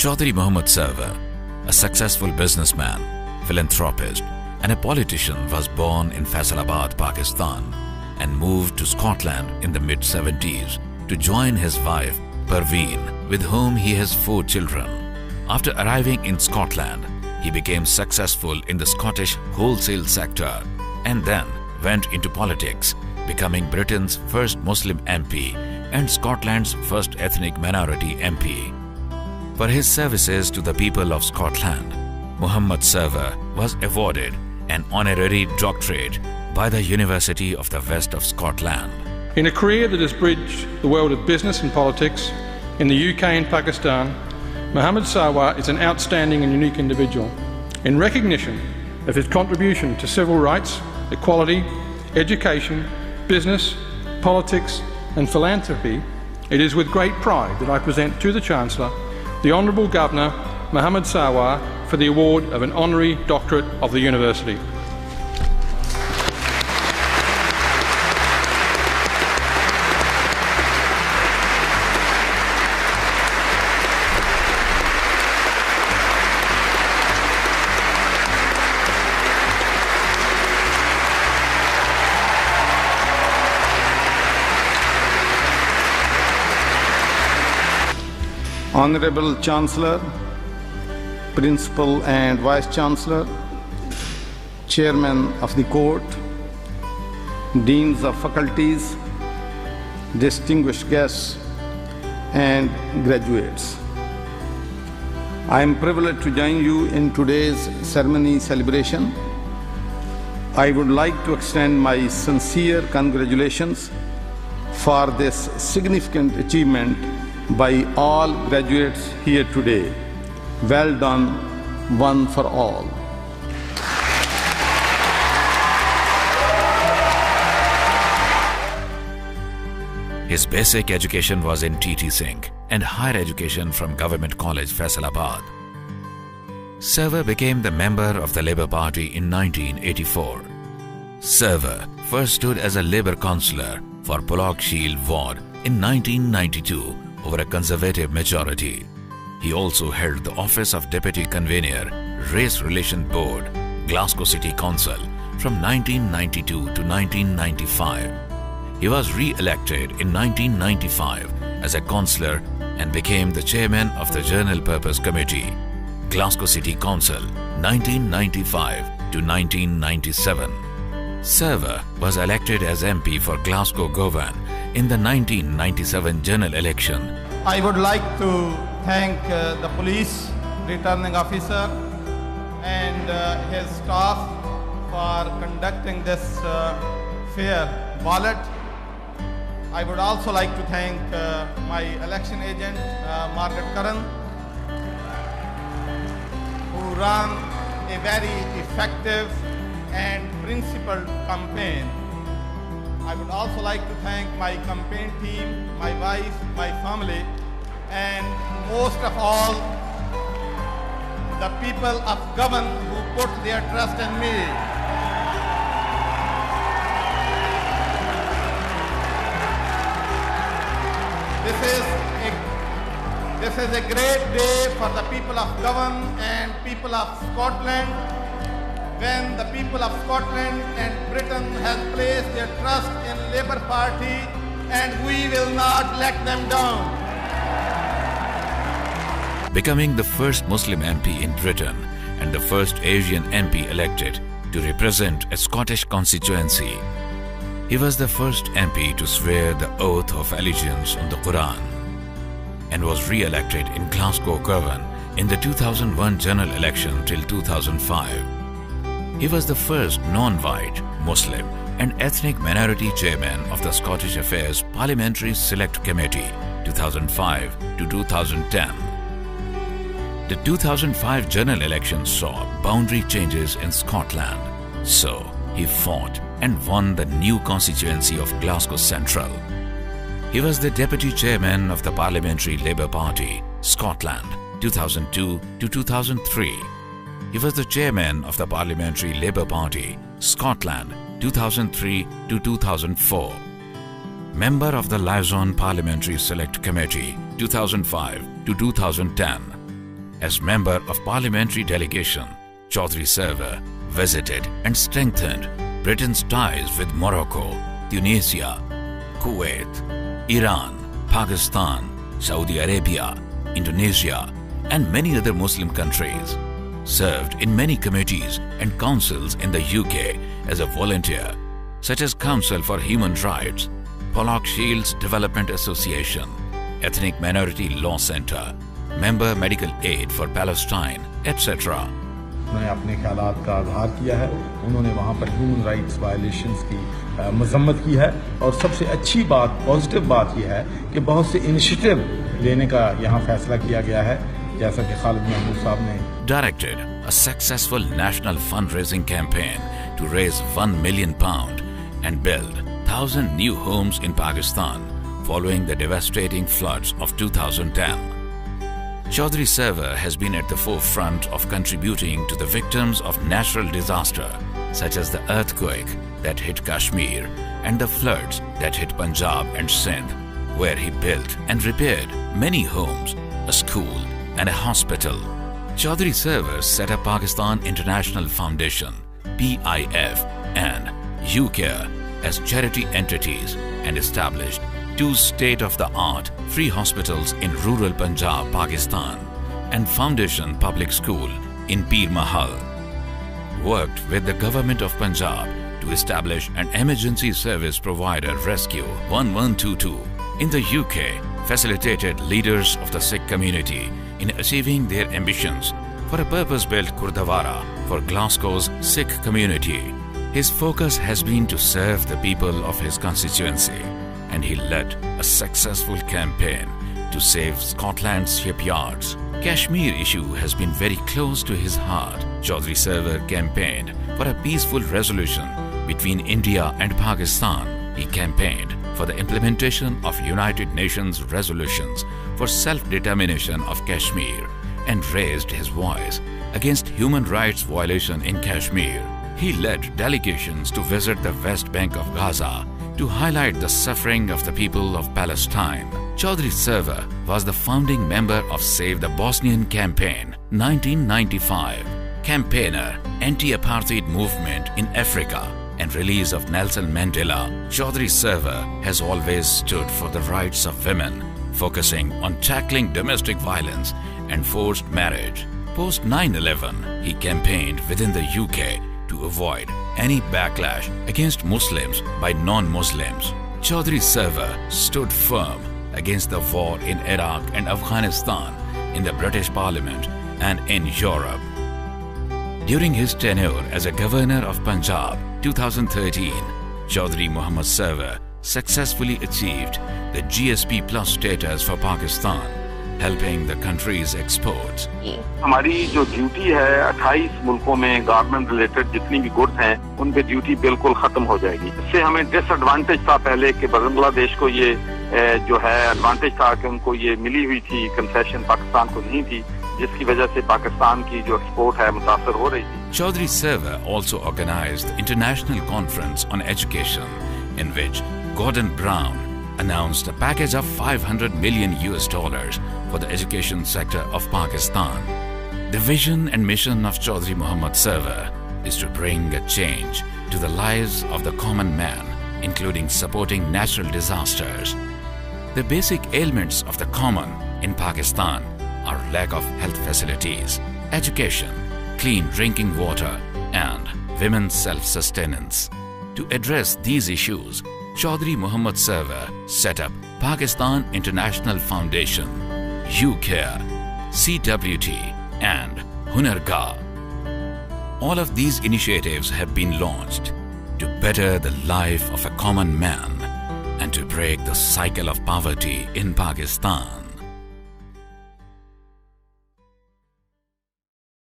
Chaudhary Mohammad Sarwar, a successful businessman, philanthropist and a politician, was born in Faisalabad, Pakistan and moved to Scotland in the mid-70s to join his wife Perveen, with whom he has 4 children. After arriving in Scotland, he became successful in the Scottish Wholesale sector and then went into politics, becoming Britain's first Muslim MP and Scotland's first ethnic minority MP. For his services to the people of Scotland, Mohammad Sarwar was awarded an honorary doctorate by the University of the West of Scotland. In a career that has bridged the world of business and politics in the UK and Pakistan, Mohammad Sarwar is an outstanding and unique individual. In recognition of his contribution to civil rights, equality, education, business, politics and philanthropy, it is with great pride that I present to the Chancellor the Honourable Governor Mohammad Sarwar for the award of an honorary doctorate of the University. Honorable Chancellor, Principal and Vice Chancellor, Chairman of the Court, Deans of Faculties, distinguished guests and graduates. I am privileged to join you in today's ceremony celebration. I would like to extend my sincere congratulations for this significant achievement by all graduates here today. Well done, one for all. His basic education was in TT Singh and higher education from Government College, Faisalabad. Sarwar became the member of the Labour Party in 1984. Sarwar first stood as a Labour councillor for Pollock Shield Ward in 1992 over a Conservative majority. He also held the office of Deputy Convener, Race Relation Board, Glasgow City Council from 1992 to 1995. He was re-elected in 1995 as a councillor and became the chairman of the General Purpose Committee, Glasgow City Council 1995 to 1997. Sarwar was elected as MP for Glasgow Govan in the 1997 general election. I would like to thank the police returning officer and his staff for conducting this fair ballot. I would also like to thank my election agent, Margaret Curran, who ran a very effective and principled campaign. I would also like to thank my campaign team, my wife, my family, and most of all, the people of Govan who put their trust in me. This is a great day for the people of Govan and people of Scotland, when the people of Scotland and Britain has placed their trust in Labour Party, and we will not let them down. Becoming the first Muslim MP in Britain and the first Asian MP elected to represent a Scottish constituency, he was the first MP to swear the oath of allegiance on the Quran and was re-elected in Glasgow Govan in the 2001 general election till 2005. He was the first non-white, Muslim and ethnic minority chairman of the Scottish Affairs Parliamentary Select Committee 2005 to 2010. The 2005 general election saw boundary changes in Scotland, so he fought and won the new constituency of Glasgow Central. He was the deputy chairman of the Parliamentary Labour Party, Scotland 2002 to 2003. He was the chairman of the Parliamentary Labour Party, Scotland 2003 to 2004. Member of the Liaison Parliamentary Select Committee 2005 to 2010. as member of parliamentary delegation, Chaudhary Sarwar visited and strengthened Britain's ties with Morocco, Tunisia, Kuwait, Iran, Pakistan, Saudi Arabia, Indonesia, and many other Muslim countries. Served in many committees and councils in the UK as a volunteer, such as Council for Human Rights, Pollock Shields Development Association, Ethnic Minority Law Center, Member Medical Aid for Palestine, etc. उन्होंने अपने ख्यालात का आज़हार किया है, उन्होंने वहाँ पर human rights violations की मजम्मत की है और सबसे अच्छी बात, पॉजिटिव बात यह है कि बहुत से इनिशिएटिव लेने का यहाँ फैसला किया गया है, जैसा कि खालिद महमूद साहब ने directed a successful national fundraising campaign to raise £1 million and build 1,000 new homes in Pakistan following the devastating floods of 2010. Chaudhary Sarwar has been at the forefront of contributing to the victims of natural disaster such as the earthquake that hit Kashmir and the floods that hit Punjab and Sindh, where he built and repaired many homes, a school and a hospital. Chaudhary Sarwar set up Pakistan International Foundation, PIF, and UCare as charity entities and established 2 state-of-the-art free hospitals in rural Punjab, Pakistan, and Foundation Public School in Pir Mahal. Worked with the government of Punjab to establish an emergency service provider rescue 1122 in the UK, facilitated leaders of the Sikh community in achieving their ambitions for a purpose-built Gurdwara for Glasgow's Sikh community. His focus has been to serve the people of his constituency, and he led a successful campaign to save Scotland's shipyards. Kashmir issue has been very close to his heart. Chaudhary Sarwar campaigned for a peaceful resolution between India and Pakistan. He campaigned for the implementation of United Nations resolutions for self-determination of Kashmir and raised his voice against human rights violation in Kashmir. He led delegations to visit the West Bank of Gaza to highlight the suffering of the people of Palestine. Chaudhary Sarwar was the founding member of Save the Bosnian Campaign, 1995, campaigner, anti-apartheid movement in Africa, and release of Nelson Mandela. Chaudhary Sarwar has always stood for the rights of women, focusing on tackling domestic violence and forced marriage. Post 9/11, he campaigned within the UK to avoid any backlash against Muslims by non-Muslims. Chaudhary Sarwar stood firm against the war in Iraq and Afghanistan, in the British Parliament and in Europe. During his tenure as a governor of Punjab, 2013, Chaudhary Mohammad Sarwar successfully achieved the GSP Plus status for Pakistan, helping the country's exports. हमारी जो duty है 28 मुल्कों में government related जितनी भी goods हैं उन पे ड्यूटी बिल्कुल खत्म हो जाएगी। इससे हमें डिसएडवांटेज था पहले कि बांग्लादेश को ये जो है एडवांटेज था कि उनको ये मिली हुई थी कंसेशन, पाकिस्तान को नहीं थी, जिसकी वजह से पाकिस्तान की जो एक्सपोर्ट है मुतासर हो रही थी। Chaudhary Sarwar also organized the International Conference on Education, in which Gordon Brown announced a package of $500 million for the education sector of Pakistan. The vision and mission of Chaudhary Mohammad Sarwar is to bring a change to the lives of the common man, including supporting natural disasters. The basic ailments of the common in Pakistan are lack of health facilities, education, clean drinking water, and women's self-sustenance. To address these issues, Chaudhary Mohammad Sarwar set up Pakistan International Foundation, UCare, CWT, and Hunargah. All of these initiatives have been launched to better the life of a common man and to break the cycle of poverty in Pakistan.